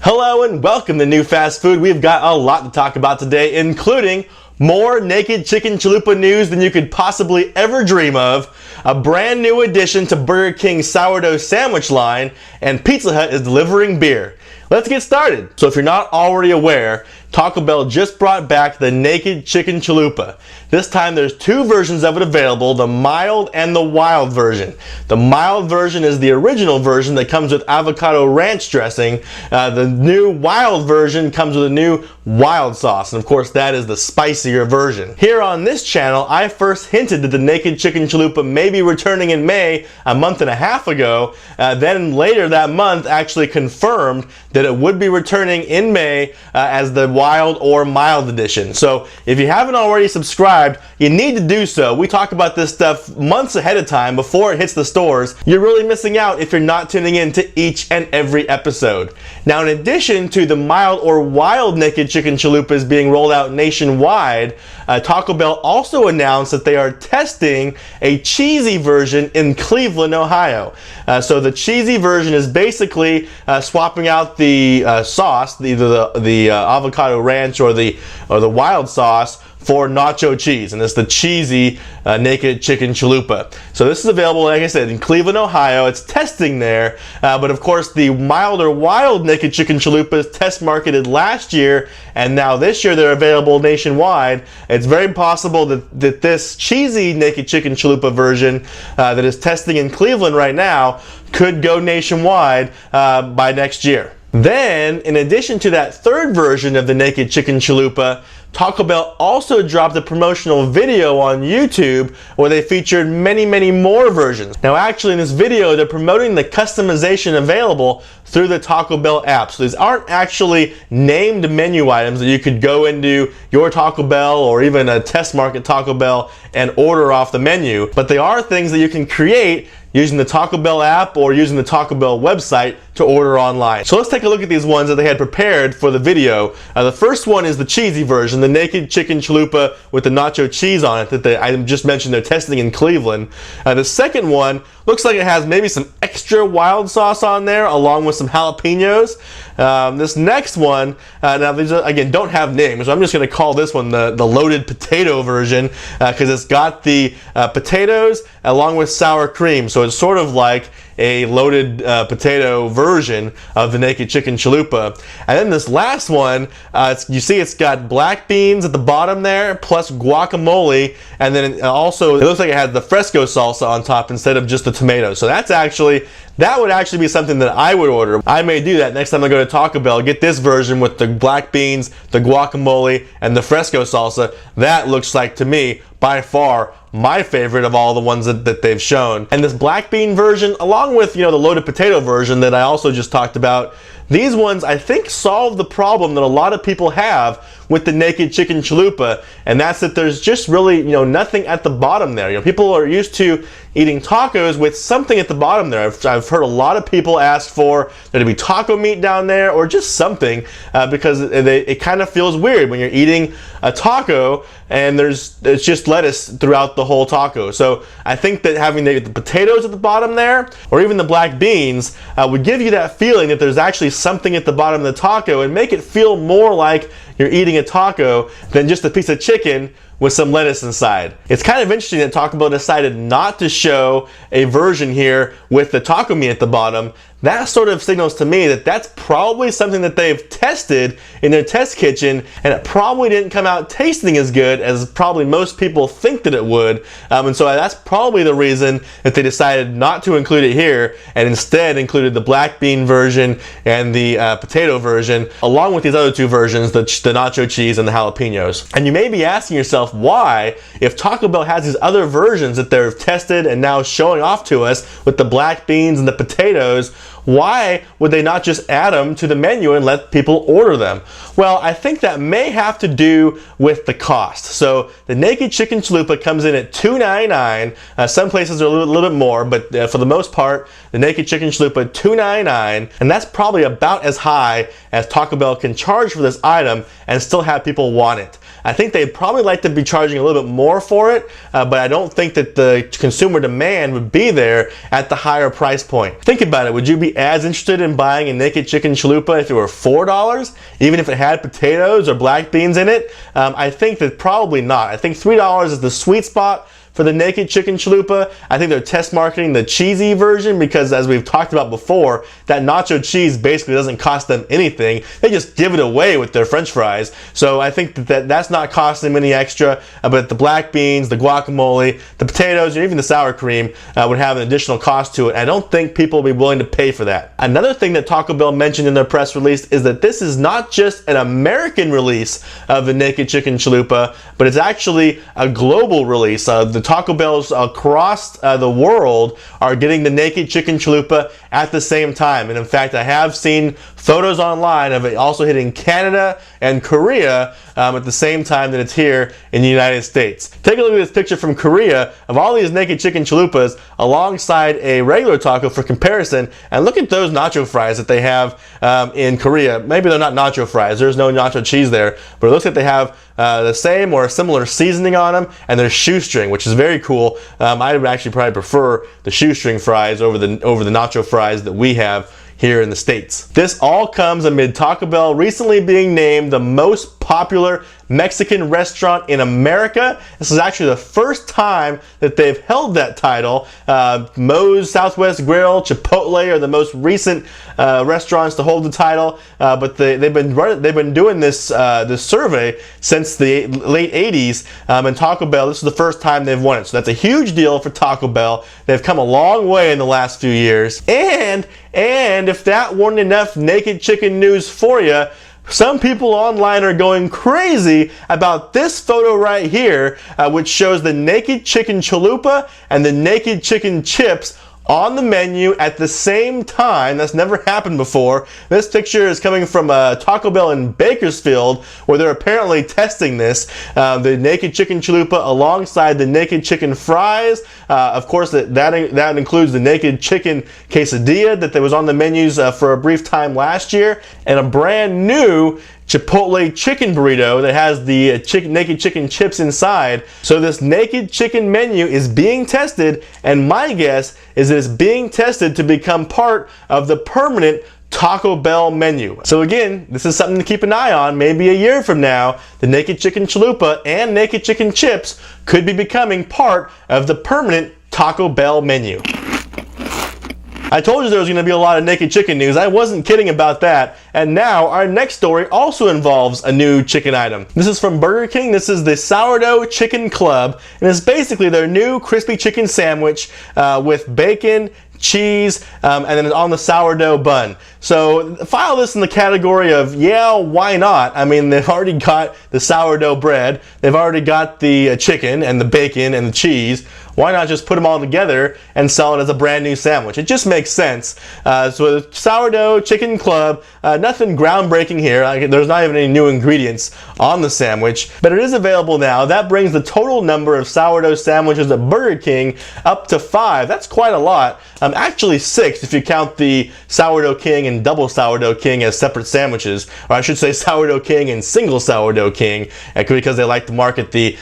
Hello and welcome to New Fast Food. We've got a lot to talk about today, including more Naked Chicken Chalupa news than you could possibly ever dream of, a brand new addition to Burger King's sourdough sandwich line, and Pizza Hut is delivering beer. Let's get started. So if you're not already aware, Taco Bell just brought back the Naked Chicken Chalupa. This time there's two versions of it available, the mild and the wild version. The mild version is the original version that comes with avocado ranch dressing. The new wild version comes with a new wild sauce, and of course that is the spicier version. Here on this channel, I first hinted that the Naked Chicken Chalupa may be returning in May a month and a half ago. Then later that month actually confirmed that it would be returning in May as the wild or mild edition. So if you haven't already subscribed, you need to do so. We talk about this stuff months ahead of time before it hits the stores. You're really missing out if you're not tuning in to each and every episode. Now, in addition to the mild or wild Naked Chicken Chalupas being rolled out nationwide, Taco Bell also announced that they are testing a cheesy version in Cleveland, Ohio. So the cheesy version is basically swapping out the sauce, either the avocado ranch or the wild sauce, for nacho cheese, and it's the cheesy Naked Chicken Chalupa. So this is available, like I said, in Cleveland, Ohio. It's testing there, but of course the mild or wild Naked Chicken Chalupas test marketed last year, and now this year they're available nationwide. It's very possible that this cheesy Naked Chicken Chalupa version that is testing in Cleveland right now could go nationwide by next year. Then, in addition to that third version of the Naked Chicken Chalupa, Taco Bell also dropped a promotional video on YouTube where they featured many more versions. Now actually in this video they're promoting the customization available through the Taco Bell app. So these aren't actually named menu items that you could go into your Taco Bell or even a test market Taco Bell and order off the menu, but they are things that you can create using the Taco Bell app or using the Taco Bell website to order online. So let's take a look at these ones that they had prepared for the video. The first one is the cheesy version, the Naked Chicken Chalupa with the nacho cheese on it that I just mentioned they're testing in Cleveland. The second one looks like it has maybe some extra wild sauce on there along with some jalapenos. This next one, now these again don't have names, so I'm just going to call this one the loaded potato version because it's got the potatoes along with sour cream, so it's sort of like a loaded potato version of the Naked Chicken Chalupa. And then this last one, you see it's got black beans at the bottom there, plus guacamole, and then it looks like it has the fresco salsa on top instead of just the tomatoes. So that would actually be something that I would order. I may do that next time I go to Taco Bell, get this version with the black beans, the guacamole, and the fresco salsa. That looks like, to me, by far my favorite of all the ones that they've shown. And this black bean version, along with the loaded potato version that I also just talked about, these ones I think solve the problem that a lot of people have with the Naked Chicken Chalupa, and that's that there's just really nothing at the bottom there. People are used to eating tacos with something at the bottom there. I've heard a lot of people ask for there to be taco meat down there or just something because it kind of feels weird when you're eating a taco and it's just lettuce throughout the whole taco. So I think that having the potatoes at the bottom there or even the black beans would give you that feeling that there's actually something at the bottom of the taco and make it feel more like you're eating a taco than just a piece of chicken with some lettuce inside. It's kind of interesting that Taco Bell decided not to show a version here with the taco meat at the bottom. That sort of signals to me that that's probably something that they've tested in their test kitchen, and it probably didn't come out tasting as good as probably most people think that it would. And so that's probably the reason that they decided not to include it here and instead included the black bean version and the potato version along with these other two versions, the nacho cheese and the jalapenos. And you may be asking yourself why, if Taco Bell has these other versions that they've tested and now showing off to us with the black beans and the potatoes, why would they not just add them to the menu and let people order them? Well, I think that may have to do with the cost. So the Naked Chicken Chalupa comes in at $2.99. Some places are a little bit more, but for the most part, the Naked Chicken Chalupa $2.99, and that's probably about as high as Taco Bell can charge for this item and still have people want it. I think they'd probably like to be charging a little bit more for it, but I don't think that the consumer demand would be there at the higher price point. Think about it. Would you be be as interested in buying a Naked Chicken Chalupa if it were $4, even if it had potatoes or black beans in it? I think that probably not. I think $3 is the sweet spot for the Naked Chicken Chalupa. I think they're test marketing the cheesy version because, as we've talked about before, that nacho cheese basically doesn't cost them anything. They just give it away with their french fries. So I think that's not costing them any extra, but the black beans, the guacamole, the potatoes, or even the sour cream would have an additional cost to it. I don't think people will be willing to pay for that. Another thing that Taco Bell mentioned in their press release is that this is not just an American release of the Naked Chicken Chalupa, but it's actually a global release. The Taco Bells across the world are getting the Naked Chicken Chalupa at the same time. And in fact, I have seen photos online of it also hitting Canada and Korea at the same time that it's here in the United States. Take a look at this picture from Korea of all these Naked Chicken Chalupas alongside a regular taco for comparison, and look at those nacho fries that they have in Korea. Maybe they're not nacho fries, there's no nacho cheese there, but it looks like they have the same or a similar seasoning on them, and they're shoestring, which is very cool. I would actually probably prefer the shoestring fries over the nacho fries that we have here in the States. This all comes amid Taco Bell recently being named the most popular Mexican restaurant in America. This is actually the first time that they've held that title. Moe's, Southwest Grill, Chipotle are the most recent restaurants to hold the title, but they've been doing this survey since the late 80s, and Taco Bell, this is the first time they've won it. So that's a huge deal for Taco Bell. They've come a long way in the last few years. And if that weren't enough naked chicken news for you, some people online are going crazy about this photo right here, which shows the Naked Chicken Chalupa and the Naked Chicken Chips on the menu at the same time. That's never happened before. This picture is coming from Taco Bell in Bakersfield, where they're apparently testing this. The Naked Chicken Chalupa alongside the Naked Chicken Fries. Of course, that includes the Naked Chicken Quesadilla that was on the menus for a brief time last year, and a brand new Chipotle chicken burrito that has the naked chicken chips inside. So this naked chicken menu is being tested, and my guess is that it's being tested to become part of the permanent Taco Bell menu. So again, this is something to keep an eye on. Maybe a year from now, the Naked Chicken Chalupa and Naked Chicken Chips could be becoming part of the permanent Taco Bell menu. I told you there was going to be a lot of naked chicken news. I wasn't kidding about that. And now our next story also involves a new chicken item. This is from Burger King. This is the Sourdough Chicken Club, and it's basically their new crispy chicken sandwich with bacon, cheese, and then on the sourdough bun. So file this in the category of, yeah, why not? I mean, they've already got the sourdough bread, they've already got the chicken and the bacon and the cheese. Why not just put them all together and sell it as a brand new sandwich? It just makes sense. So the Sourdough Chicken Club, nothing groundbreaking here. There's not even any new ingredients on the sandwich, but it is available now. That brings the total number of sourdough sandwiches at Burger King up to 5. That's quite a lot. Actually 6 if you count the Sourdough King and Double Sourdough King as separate sandwiches, or I should say Sourdough King and Single Sourdough King, because they like to market the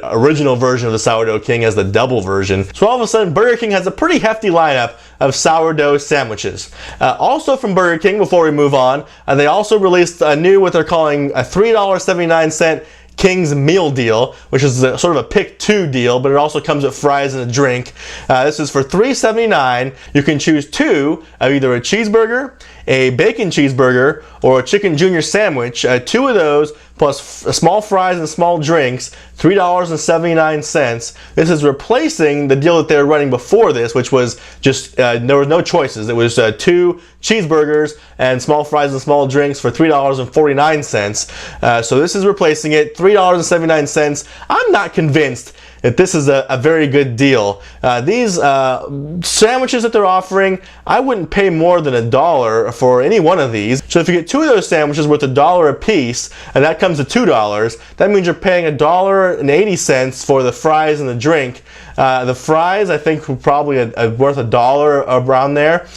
original version of the Sourdough King as the double version. So all of a sudden, Burger King has a pretty hefty lineup of sourdough sandwiches. Also from Burger King, before we move on, they also released a new, what they're calling a $3.79 King's Meal Deal, which is sort of a pick 2 deal, but it also comes with fries and a drink. This is for $3.79. You can choose 2 of either a cheeseburger, a bacon cheeseburger, or a chicken junior sandwich. 2 of those plus small fries and small drinks, $3.79. This is replacing the deal that they were running before this, which was just, there was no choices. It was 2 cheeseburgers and small fries and small drinks for $3.49. So this is replacing it, $3.79. I'm not convinced that this is a very good deal. These sandwiches that they're offering, I wouldn't pay more than $1 for any one of these. So if you get 2 of those sandwiches worth $1 a piece, and that comes to $2, that means you're paying $1.80 for the fries and the drink. The fries, I think, were probably worth $1 around there.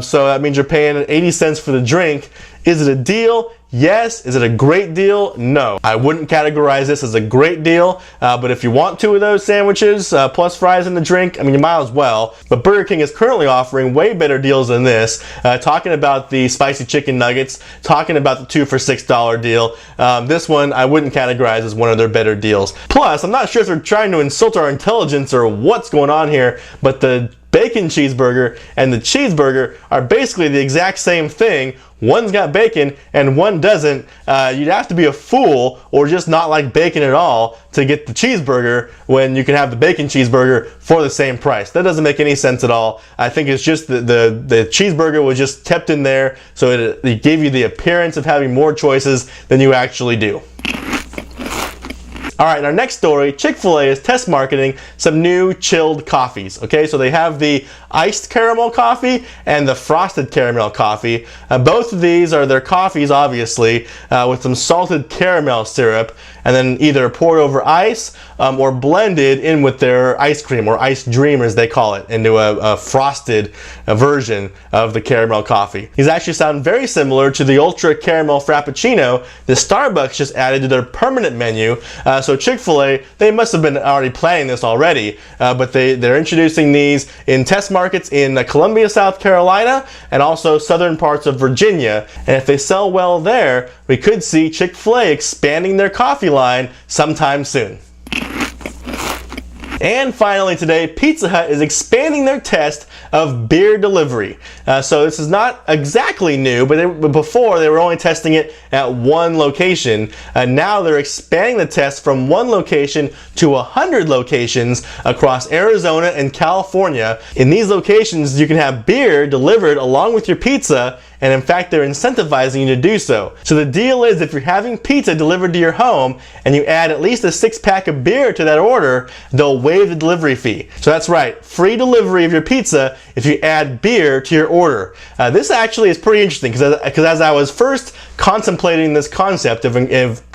So that means you're paying 80 cents for the drink Is it a deal? Yes. Is it a great deal? No. I wouldn't categorize this as a great deal, but if you want two of those sandwiches plus fries and the drink, I mean, you might as well. But Burger King is currently offering way better deals than this. Talking about the spicy chicken nuggets, talking about the 2 for $6 deal. This one I wouldn't categorize as one of their better deals. Plus, I'm not sure if they're trying to insult our intelligence or what's going on here, but the bacon cheeseburger and the cheeseburger are basically the exact same thing. One's got bacon and one doesn't. You'd have to be a fool or just not like bacon at all to get the cheeseburger when you can have the bacon cheeseburger for the same price. That doesn't make any sense at all. I think it's just the cheeseburger was just kept in there so it gave you the appearance of having more choices than you actually do. All right, in our next story, Chick-fil-A is test marketing some new chilled coffees. Okay, so they have the iced caramel coffee and the frosted caramel coffee. Both of these are their coffees, obviously, with some salted caramel syrup, and then either poured over ice or blended in with their ice cream, or ice dream as they call it, into a frosted version of the caramel coffee. These actually sound very similar to the ultra caramel frappuccino that Starbucks just added to their permanent menu. So Chick-fil-A, they must have been already planning this already, but they're introducing these in test markets in Columbia, South Carolina, and also southern parts of Virginia. And if they sell well there, we could see Chick-fil-A expanding their coffee line sometime soon. And finally today, Pizza Hut is expanding their test of beer delivery. So this is not exactly new, but before they were only testing it at one location. Now they're expanding the test from one location to 100 locations across Arizona and California. In these locations, you can have beer delivered along with your pizza, and in fact they're incentivizing you to do so. So the deal is, if you're having pizza delivered to your home and you add at least a 6-pack of beer to that order, they'll waive the delivery fee. So that's right, free delivery of your pizza if you add beer to your order. This actually is pretty interesting because as I was first contemplating this concept of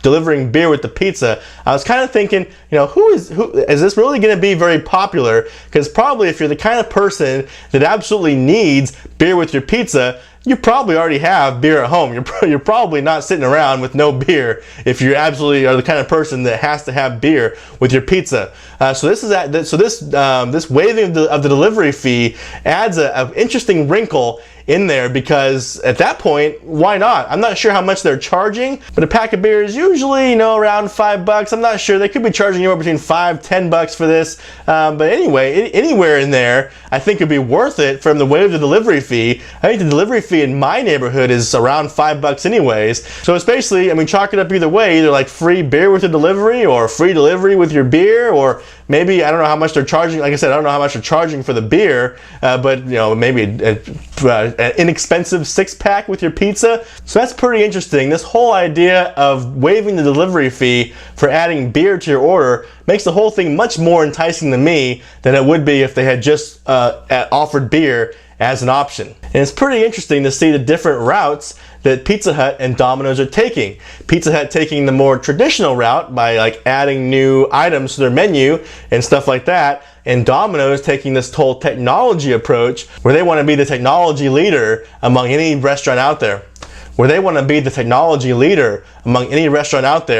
delivering beer with the pizza, I was kind of thinking, you know, who is this really going to be very popular? Because probably if you're the kind of person that absolutely needs beer with your pizza, you probably already have beer at home. You're probably not sitting around with no beer if you absolutely are the kind of person that has to have beer with your pizza. So this waiving of the delivery fee adds an interesting wrinkle in there, because at that point, why not? I'm not sure how much they're charging, but a pack of beer is usually, you know, around $5. I'm not sure. They could be charging anywhere between $5-10 for this. But anyway, anywhere in there, I think it'd be worth it for them to waive the delivery fee. I think the delivery fee in my neighborhood is around $5 anyways. So it's basically, I mean, chalk it up either way, either like free beer with the delivery or free delivery with your beer, or maybe, I don't know how much they're charging. Like I said, I don't know how much they're charging for the beer, but you know, maybe an inexpensive 6-pack with your pizza. So that's pretty interesting. This whole idea of waiving the delivery fee for adding beer to your order makes the whole thing much more enticing to me than it would be if they had just offered beer as an option. And it's pretty interesting to see the different routes that Pizza Hut and Domino's are taking. Pizza Hut taking the more traditional route by like adding new items to their menu and stuff like that, and Domino's taking this whole technology approach where they want to be the technology leader among any restaurant out there.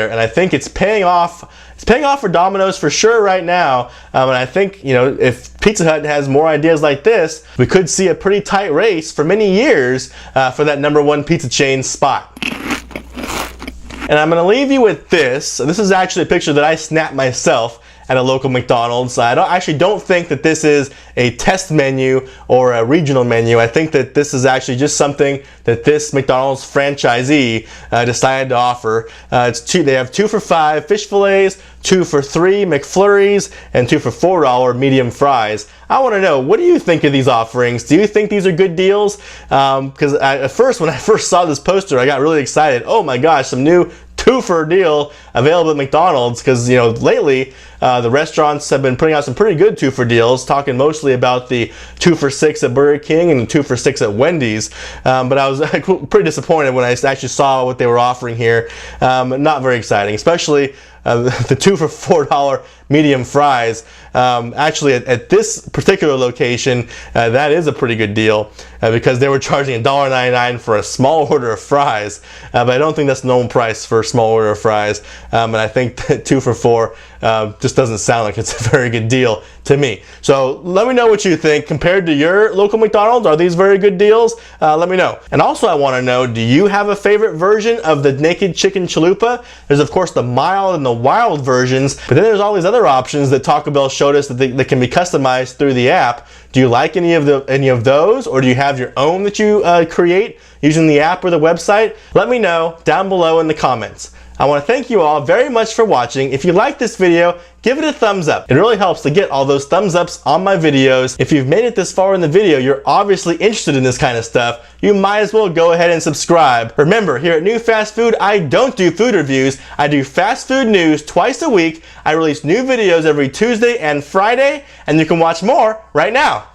And I think it's paying off. It's paying off for Domino's for sure right now. And I think, you know, if Pizza Hut has more ideas like this, we could see a pretty tight race for many years for that #1 pizza chain spot. And I'm going to leave you with this. This is actually a picture that I snapped myself at a local McDonald's. I actually don't think that this is a test menu or a regional menu. I think that this is actually just something that this McDonald's franchisee decided to offer. They have 2 for $5 fish fillets, 2 for $3 McFlurries, and 2 for $4 medium fries. I want to know, what do you think of these offerings? Do you think these are good deals? Because at first, when I first saw this poster, I got really excited. Oh my gosh, some new 2 for a deal available at McDonald's, because, you know, lately the restaurants have been putting out some pretty good 2 for deals, talking mostly about the 2 for $6 at Burger King and the 2 for $6 at Wendy's. But I was pretty disappointed when I actually saw what they were offering here. Not very exciting, especially the 2 for $4 medium fries. Actually, at this particular location, that is a pretty good deal because they were charging $1.99 for a small order of fries. But I don't think that's the normal price for a small order of fries. And I think that 2 for $4 just doesn't sound like it's a very good deal to me. So let me know what you think. Compared to your local McDonald's, are these very good deals? Let me know. And also I want to know, do you have a favorite version of the Naked Chicken Chalupa? There's of course the mild and the wild versions, but then there's all these other options that Taco Bell showed us that they can be customized through the app. Do you like any of those, or do you have your own that you create using the app or the website? Let me know down below in the comments. I want to thank you all very much for watching. If you like this video, give it a thumbs up. It really helps to get all those thumbs ups on my videos. If you've made it this far in the video, you're obviously interested in this kind of stuff. You might as well go ahead and subscribe. Remember, here at New Fast Food, I don't do food reviews. I do fast food news twice a week. I release new videos every Tuesday and Friday, and you can watch more right now.